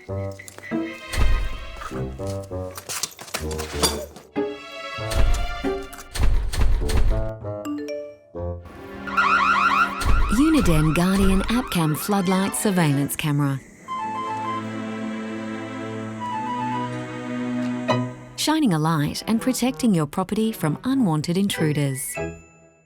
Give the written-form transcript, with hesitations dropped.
Uniden Guardian App Cam Floodlight surveillance camera. Shining a light and protecting your property from unwanted intruders.